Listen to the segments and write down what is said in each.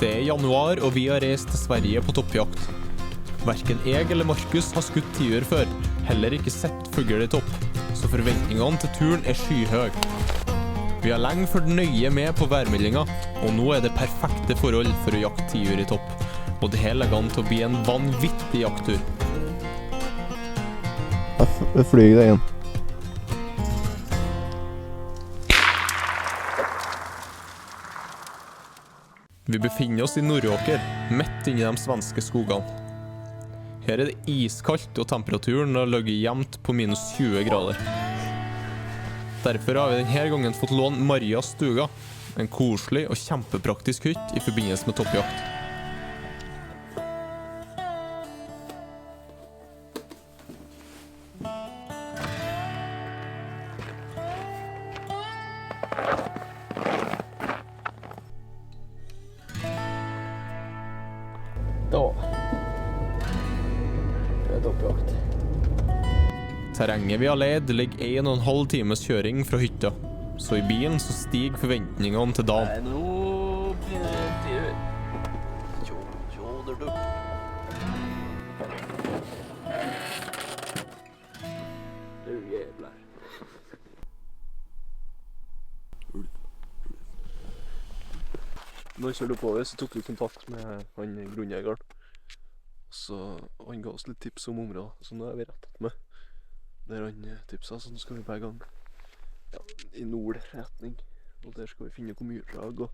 Det januar, og vi har reist til Sverige på toppjakt. Hverken jeg eller Markus har skutt tiur før, heller ikke sett fugl i topp, så forventningene til turen er skyhøy. Vi har lenge fulgt nøye med på værmeldinga, og nå er det perfekte forhold for å jakte tiur i topp, og det hele legger an til å bli en vanvittig jakttur. Jeg flyger deg igjen. Vi befinner oss i Nordåker, midt inne i de svenske skogene. Her er det iskaldt, og temperaturen har ligget jevnt på minus 20 grader. Derfor har vi denne gangen fått låne Marias stuga, en koselig og kjempepraktisk hytt i forbindelse med toppjakt. Terrenget vi har leid ligger 1,5 times kjøring fra hytta, så i bilen så stiger forventningene til dagen. Nei, nå blir det tiur. Tjoderdupp. Du jævlar. Når vi kjørte oppover, så tok vi kontakt med han grunnjegeren. Så han ga oss litt tips om området, så nå er vi rett med. Der han tipsa, så nå skal vi på en gang i nordretning, og der skal vi finne hvor mye drag, og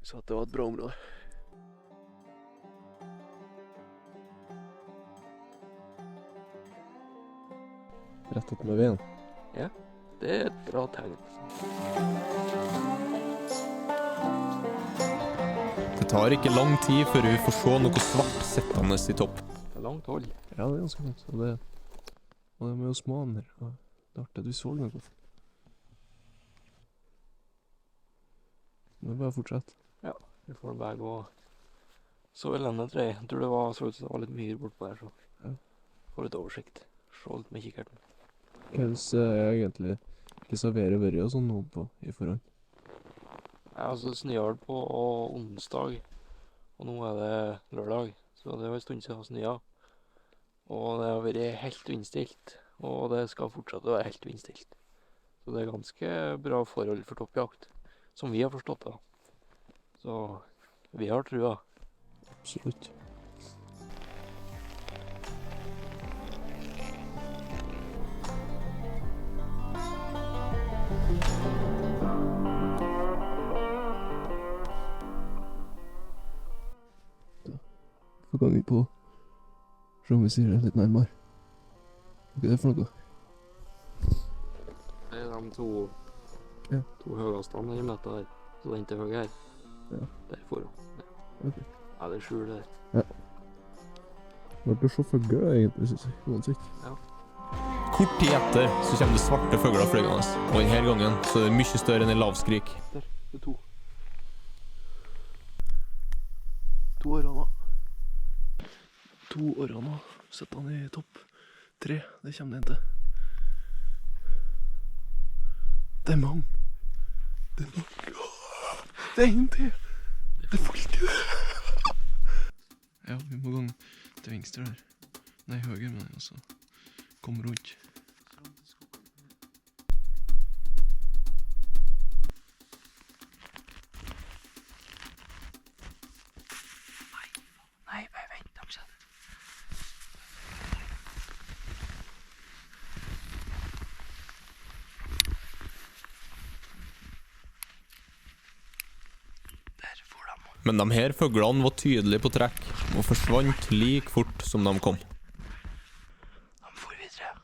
vi sa at det var et bra område. Rett opp med veien. Ja, det er et bra tegn. Det tar ikke lang tid før vi får se noe svart sittende i topp. Det er langt hold. Ja, det er ganske langt. Og det er jo små andre, og det er artig at vi så noe. Det er bare å fortsette. Ja, vi får bare gå så elendet tre. Jeg tror det så ut som det var litt myr bortpå der, så får litt oversikt. Se litt med kikkerten. Hva er egentlig ikke serverer vørre og sånn nå på i forhånd? Ja, altså snøhjul på onsdag, og nå er det lørdag, så det var en stund siden snøa. Og det har vært helt vindstilt, og det skal fortsette å være helt vindstilt. Så det er ganske bra forhold for toppjakt, som vi har forstått det. Så vi har trua. Absolutt. Da får vi på se om vi sier det litt nærmere. Hva er det for noe? Det er de to høyastene i møtet der, så den til høyre her. Ja. Der foran. Ja. Ok. Ja, det er skjul der. Ja. Det ble så fugler egentlig, synes jeg, uansett. Ja. Kort tid etter så kommer det svarte fugler flygende, og denne gangen så er det mye større enn i lavskrik. Der, det er to. To årene. To årene, setter han i topp 3, det kommer det inn til. Det er mange. Det er mange. Det er en til. Det er fullt i det. Ja, vi må gå til venstre der. Nei, høyre, men altså, kom rundt. Nei, bare vent, de kommer. Men de her fuglene var tydelige på trekk, og forsvant like fort som de kom. De får videre.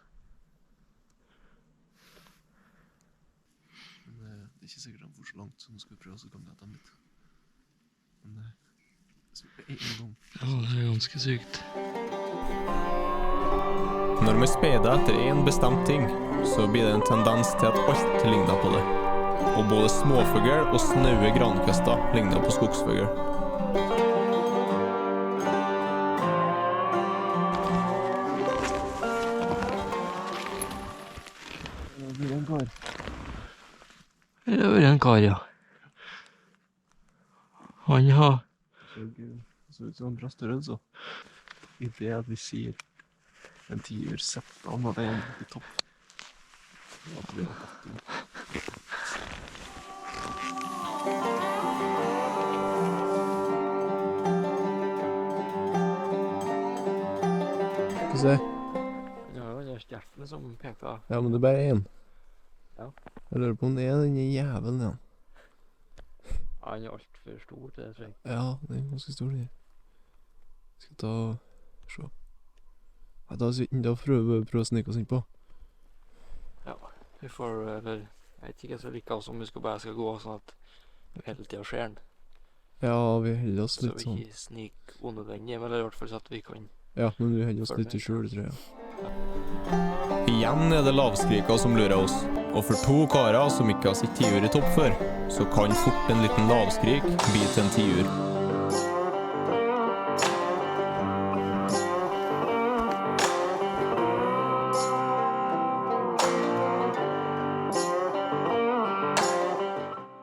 Men det er ikke sikkert de får så langt, så nå skal vi prøve å komme til dem litt. Men det er en gang. Ja, det er ganske sykt. Når vi speder etter en bestemt ting, så blir det en tendens til at alt ligner på det. Og både småfugl og snaue grankvester ligner på skogsfugl. Det er en kar. Det er en kar, ja. Han har Det så ut som en bra størrelse. I det at vi sier en tiur setter han, og det er en i topp. At vi har tatt den. Skal vi se. Det var jo den stjerten som pekte. Ja, men det er bare en. Ja. Jeg lurer på om det er denne jævelen igjen. Han er alt for stor til det, tror jeg. Ja, det er ganske stor det. Skal ta se. Ja, da prøver vi å snike oss inn på. Ja, vi får, eller, jeg vet ikke så like som vi bare skal gå sånn at vi hele tiden ser den. Ja, vi holder oss Så litt vi sånn. ikke sniker unødvendig, men i hvert fall så at vi kan. Ja, men vi holder oss litt i skjul, tror jeg. Ja. Igjen er det lavskrika som lurer oss. Og for to karer som ikke har sett tiur i topp før, så kan fort en liten lavskrik bli til en tiur.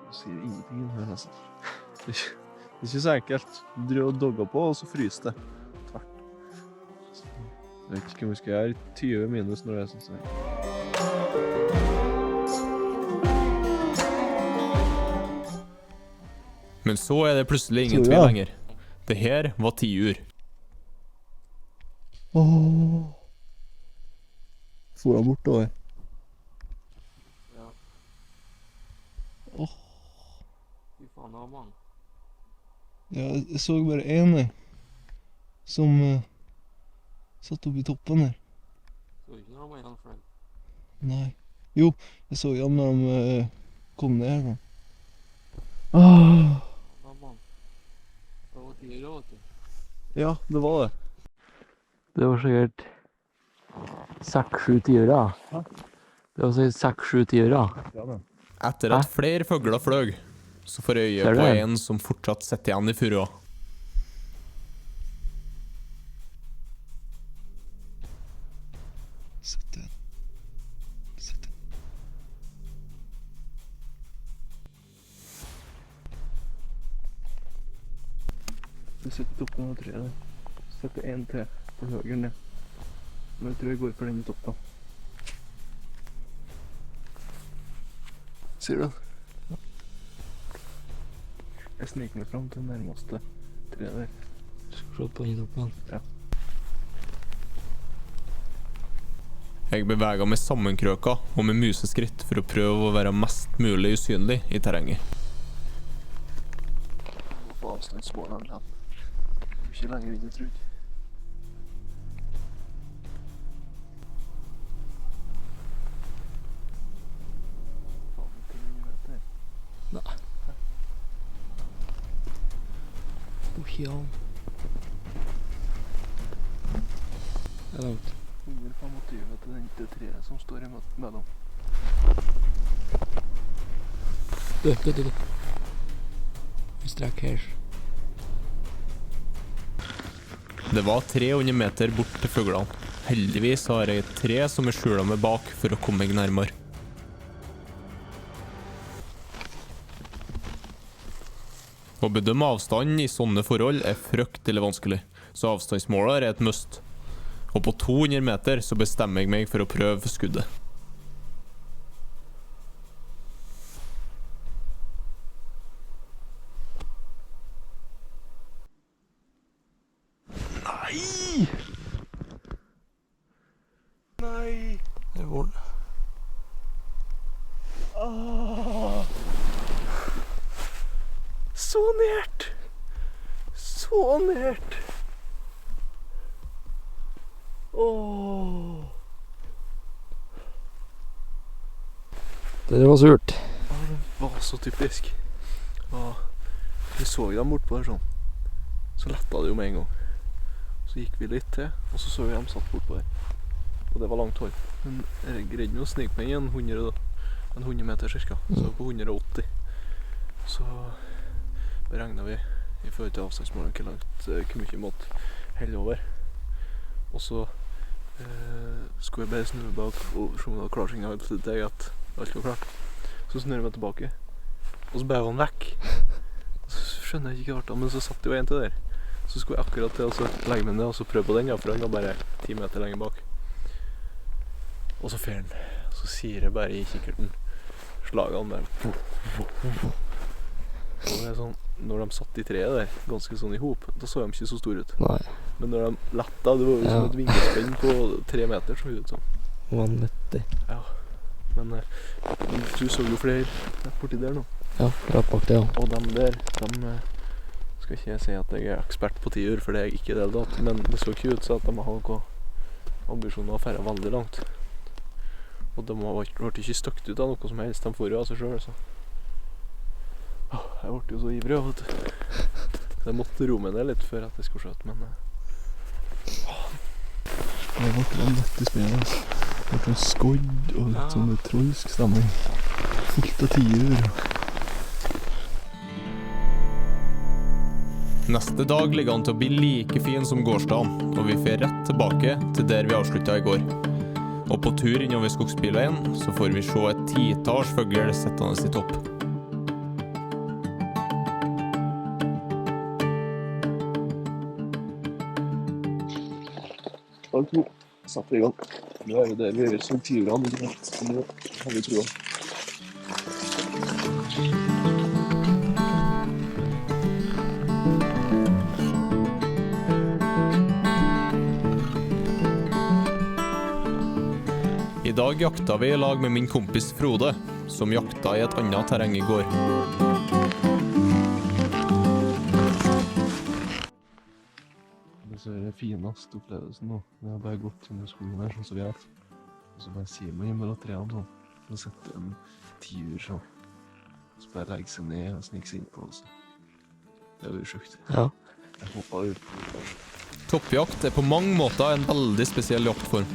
Jeg sier ingenting her, altså. Det er ikke så enkelt. Du driver og dogger på, og så fryser det. Tvert. Jeg vet ikke om vi skal gjøre 20 minus når det er sånn sånn. Men så er det plutselig ingen Så, tvil ja. lenger. Det her var tiur. For han bortover. Ja. Åh. Fy faen, det var mange. Ja, jeg så bare en der. Som satt oppe i toppen der. Så ikke noe med han for den. Nei. Jo, jeg så han når de kom ned her. Ah. Det var mange. Det var tider, vet du. Ja, det var det. Det var sikkert 6-7 tider, ja. Hæ? Det var sikkert 6-7 tider, ja. Ja, det. Etter at flere fugler fløg, så får jeg Ser øye du på det? en som fortsatt sitter igjen i furua. Sett den. Sett den. Du setter toppen av treet der. Setter en til på høyre ned. Men jeg tror jeg går for den i toppen. Ser du den? Ja. Jeg sniker meg fram til den nærmeste treet der. Skal se på den toppen. Ja. Jeg beveger meg sammenkrøka og med museskritt for å prøve å være mest mulig usynlig i terrenget. På avstandsmålene land. Ikke lenger inn, jeg tror ikke. Faen, 10 meter. Nei. Ikke an. Det er langt. 125 til det treet som står imellom. Du. Vi strekker her. Det var 300 meter bort til fuglene. Heldigvis har jeg et tre som jeg skjuler meg bak for å komme meg nærmere. Å bedømme avstanden i sånne forhold er fryktelig vanskelig, så avstandsmåler er et must. Og på 200 meter så bestemmer jeg meg for å prøve skuddet. Nei! Nei! Det er vold. Ah. Så nært! Så nært! Åh. Det var surt. Ja, det var så typisk. Ja, vi så dem bortpå der sånn. Så letta det jo med en gang. Så gikk vi litt til, og så vi dem satt bortpå der. Og det var langt hold. Men jeg greide å snike meg i en 100 meter cirka. Så på 180. Så beregnet vi i forhold til avstandsmålet hvor mye måtte helle over. Og så skulle jeg bare snu bak og se om det var klarsignal til deg at alt var klart. Så snur jeg meg tilbake, og så bare var han vekk. Så skjønner jeg ikke hva det var, men så satt det jo en til der. Så skulle jeg akkurat til å legge meg ned og så prøve på den, ja, for den var bare 10 meter lenger bak. Og så fer den. Så sier jeg bare i kikkerten slagene der. Og det er sånn, når de satt i treet der, ganske sånn i hop, da så de ikke så store ut. Nei. Men når de letta, det var jo som et vingespenn på 3 meter, så ut sånn. Vanvittig. Ja. Men du så jo flere rett borti der nå. Ja, rett bak det, ja. Og dem der, skal ikke jeg si at jeg er ekspert på tiur, for det er jeg ikke det da, men det så ikke ut så at de har noen ambisjoner å fære veldig langt. Og de ble ikke støkt ut av noe som helst, de får jo av seg selv, så. Jeg ble jo så ivrig, vet du. Så jeg måtte roe meg ned litt før at jeg skulle skjøte, men det ble vanvittig spennende, altså. Det ble skodd og litt sånn trolsk stemning. Fullt av tiur. Neste dag ligger han til å bli like fin som gårsdagen, og vi fer rett tilbake til der vi avsluttet i går. Og på tur innover skogsbilveien så får vi se et 10-talls fugler settende i topp. Dag 2. Satt vi i gang. Nå er vi der vi gjør som tiurene, ikke sant? Nå har vi troa. I dag jakta vi i lag med min kompis Frode, som jakta i et annet terreng i går. Det er den fineste opplevelsen nå. Vi har bare gått under skogen her, sånn som vi har. Og så bare sier man mellom treene sånn. Så setter en tiur sånn. Og så bare legger seg ned og snikker seg inn på oss. Det er jo sjukt. Ja. Jeg hoppet ut. Toppjakt er på mange måter en veldig spesiell jaktform.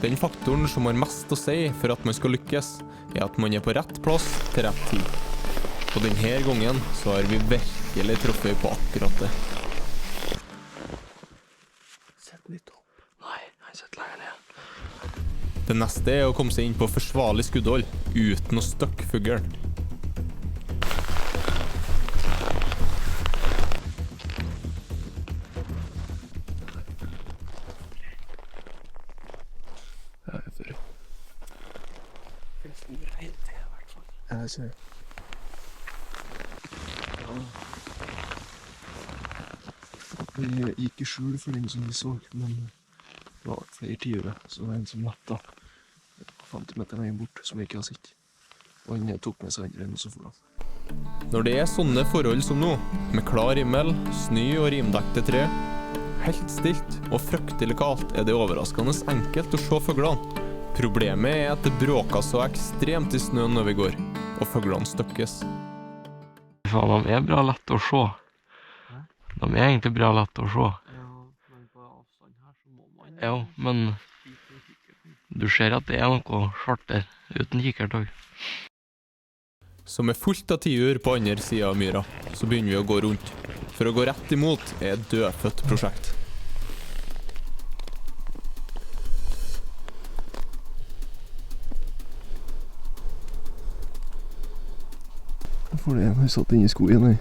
Den faktoren som har mest å si for at man skal lykkes, er at man er på rett plass til rett tid. Og denne gangen så har vi virkelig truffet på akkurat det. Litt opp. Nei, jeg sitter lenger ned. Det neste er å komme seg inn på forsvarlig skuddhold, uten å støkke fuglen. Ja, jeg får det. Det er stor rein til, i hvert fall. Jeg ser. Vi gikk i skjul for den som vi så, men det var flere tiure, så det var en som letta 50 meter lenger bort, som vi ikke har sett. Og han tok med seg andre, og så for han. Når det er sånne forhold som nå, med klar himmel, snø og rimdekte tre, helt stilt og fryktelig kaldt, er det overraskende enkelt å se fuglene. Problemet er at det bråker så ekstremt i snøen når vi går, og fuglene støkkes. Faen, de er bra lett å se. De er egentlig bra lett å se. Ja, men på avstand her så må man... Ja, men du ser at det er noe svart der, uten kikkert også. Som er fullt av tiur på andre siden av myra, så begynner vi å gå rundt. For å gå rett imot er et dødfødt prosjekt. For det har vi satt inn i skogen her.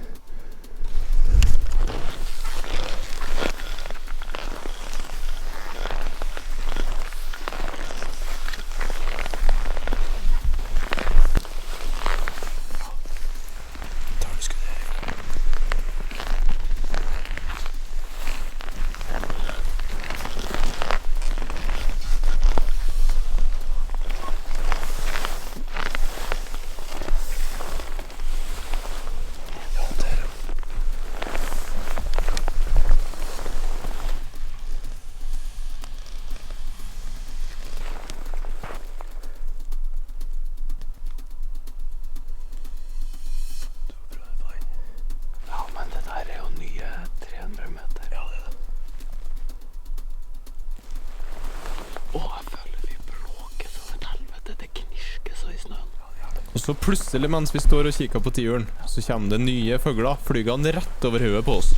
Og så plutselig mens vi står og kikker på tiuren, så kommer det nye fugler flygende rett over hodet på oss.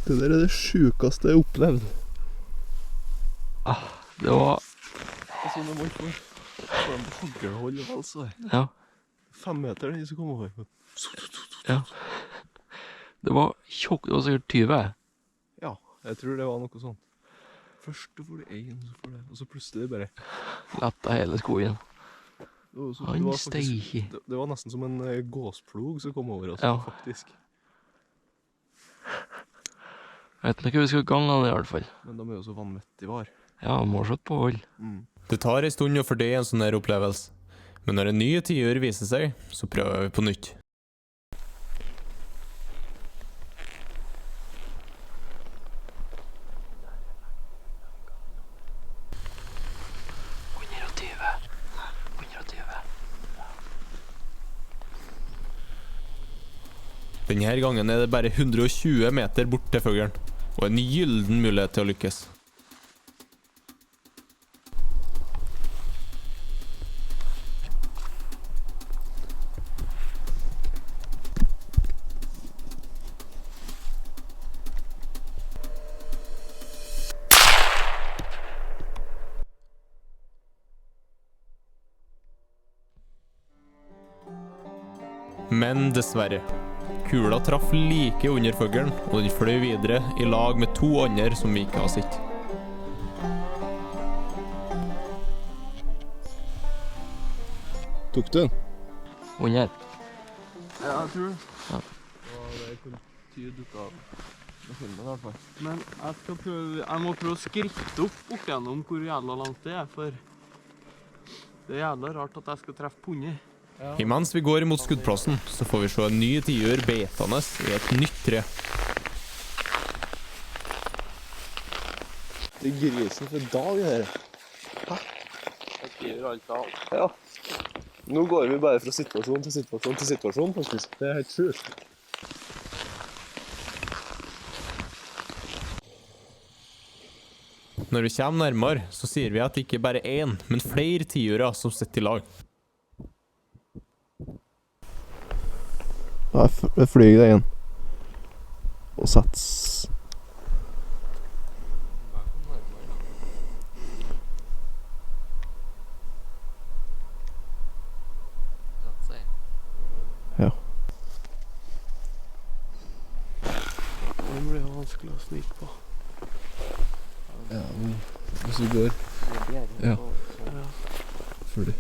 Det der er det sjukeste jeg har opplevd. Det var Altså, når man får dem på haglhold og alt så Ja. 5 meter de som kommer over. Ja. Det var tjokk. Det var sikkert 20. Ja, jeg tror det var noe sånt. Først så får du en, så får du, og så plutselig bare... Letta hele skogen. Det var, Han det var faktisk, steike. det var nesten som en gåsplog som kom over oss, Ja. faktisk. Jeg vet ikke hva vi skal gange av det i hvert fall. Men de er jo så vanvittig var. Ja, må slått på hold. Det tar en stund å fordøye en sånn her opplevelse, men når en ny tiur viser seg, så prøver vi på nytt. Denne gangen er det bare 120 meter bort til fuglen, og en gylden mulighet til å lykkes. Men dessverre. Kula traff like under fuglen, og den fløy videre i lag med 2 andre som vi ikke har sett. Tok du den? Under. Ja, jeg tror det. Ja. Det er kun 10 ut av filmen i hvert fall. Men jeg må prøve å skritte opp bort gjennom hvor jævla langt det er, for det er jævla rart at jeg skal treffe punnet. Imens vi går imot skuddplassen, så får vi se en ny tiur betende i et nytt tre. Det er grisen for dag, det her. Hæ? Jeg skriver alt av. Ja. Nå går vi bare fra situasjon til situasjon til situasjon, faktisk. Det er helt sjukt. Når vi kommer nærmere, så sier vi at det ikke bare er én, men flere tiurer som sitter i lag. Jeg flyger deg igjen. Og sats. Ja. Det blir jo vanskelig å snike på. Ja, men hvis du går... Ja. Fordi...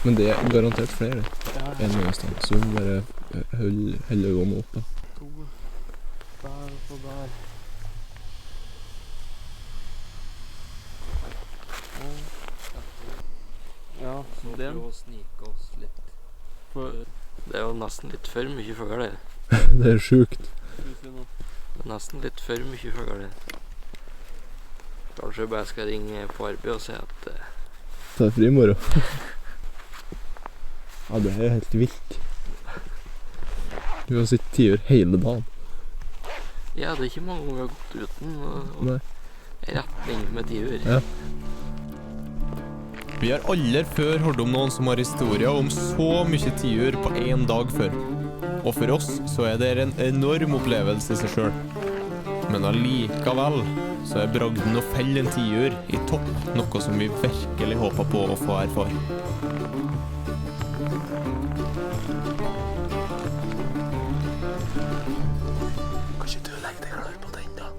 Men det er garantert flere. En annen sted. Så vi må bare holde øynene oppe. 2 der og der. Ja, den. Snike oss litt. Det er jo nesten litt for mye fugler. Det er sjukt. Det er nesten litt for mye fugler. Kanskje jeg bare skal ringe på arbeid og si at Ta fri i morgen. Ja, det er helt vilt. Du har sett tiur hele dagen. ja, det er ikke mange ganger vi har gått uten og Nei. retning med tiur. Ja. Vi har aldri før hørt om noen som har historier om så mye tiur på en dag før. Og for oss så er det en enorm opplevelse i seg selv. Men allikevel så er bragden å felle en tiur i topp noe som vi virkelig håper på å få erfare. Kanskje du legger deg klar på den da?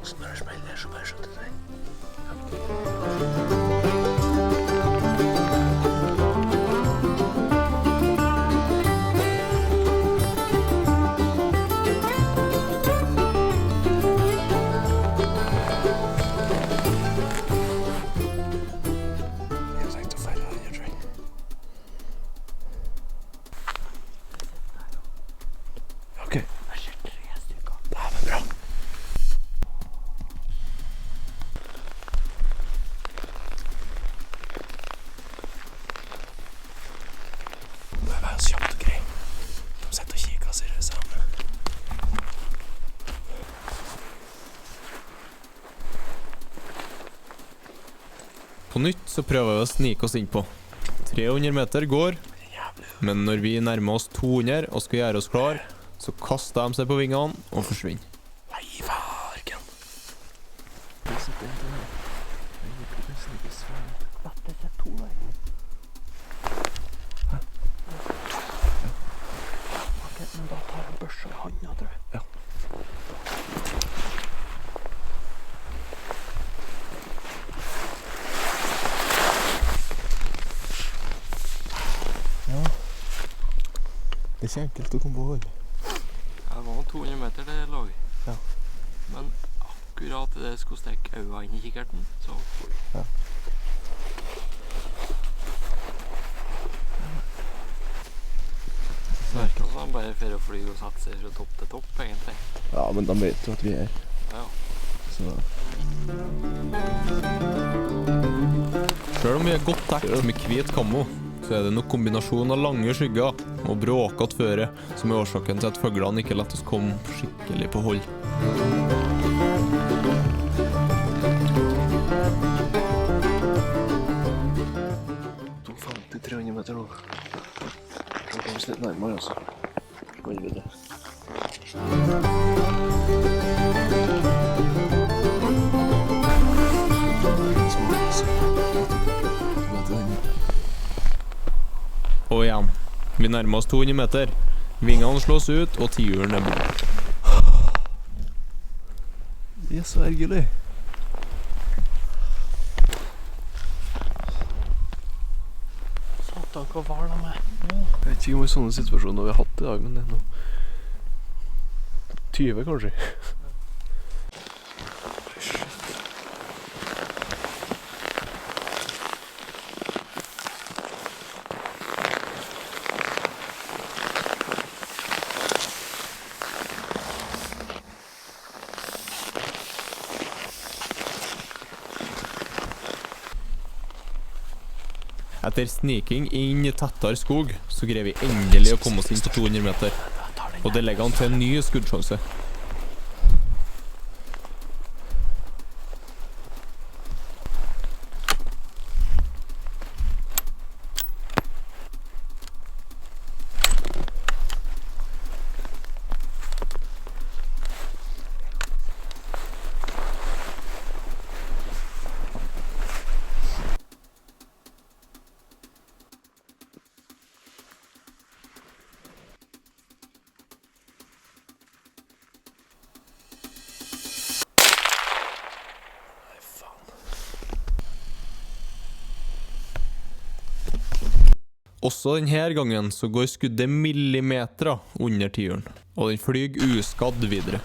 Så når det smeller så bare skjøtter du den. På nytt så prøver vi å snike oss inn på. 300 meter går, men når vi nærmer oss 200 og skal gjøre oss klar, Så kastet de seg på vingene og forsvinner. Nei, farken. Det sitter en til her. Jeg liker nesten ikke svært. Dette er 2 der. Hæ? Ja. Ok, men da tar jeg børsa i hånda, tror jeg. Ja. Ja. Det er ikke enkelt å komme på hold. Det var 200 meter det lå. Ja. Men akkurat det skulle stikke øynene inn i kikkerten, så Ja. det virker som bare for å fly og sette seg fra topp til topp, egentlig. Ja, men de vet jo at vi er her. Ja. Så Selv om vi er godt dekket med hvit kammo, så er det nok kombinasjon av lange skygger og bråkete føre som er årsaken til at fuglene ikke lett oss komme skikkelig på hold. 300 meter nå. Så kommer vi litt nærmere, altså. Så går vi videre. Og igjen, vi nærmer oss 200 meter. Vingene slås ut, og tiuren er borte. Det er så ergerlig. Satan, hva var det med? Jeg vet ikke om det er sånne situasjoner vi har hatt i dag, men det er noe 20 kanskje. Etter sniking inn i tettere skog, så greier vi endelig å komme oss inn til 200 meter. Og det legger han til en ny skuddsjanse. Også denne gangen så går skuddet millimeter under tiuren, og den flyg uskadd videre.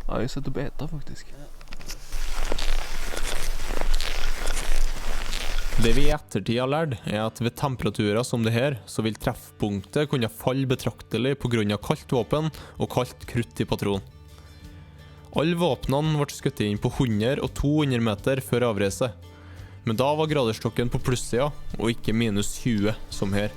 Ja, jeg setter beta faktisk. Det vi i ettertid har lært er at ved temperaturer som det her, så vil treffpunktet kunne falle betraktelig på grunn av kaldt våpen og kaldt krutt i patron. Alle våpnene ble skutt inn på 100 og 200 meter før avreise. Men da var graderstokken på plussida, og ikke minus 20 som her.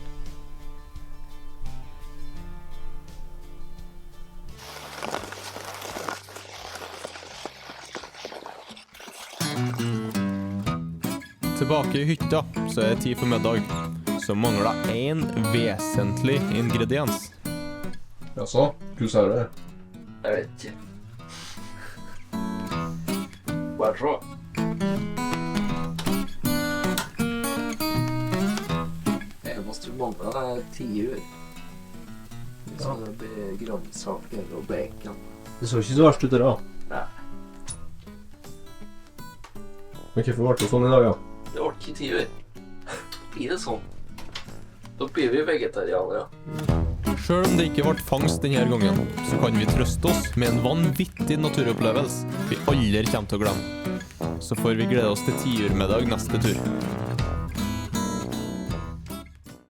Tilbake i hytta, så er det tid for middag. Så mangler en vesentlig ingrediens. Jaså, hvordan er det? Jeg vet ikke. Bare se. Du mangler tiur. Så det blir grønnsaker og bacon. Det så ikke så verst ut det da. Nei. Men hvorfor ble det sånn i dag, ja? Det ble ikke tiur. Blir det sånn? Da blir vi vegetarianere. Selv om det ikke ble fangst denne gangen, så kan vi trøste oss med en vanvittig naturopplevelse vi aldri kommer til å glemme. Så får vi glede oss til tiurmiddag neste tur.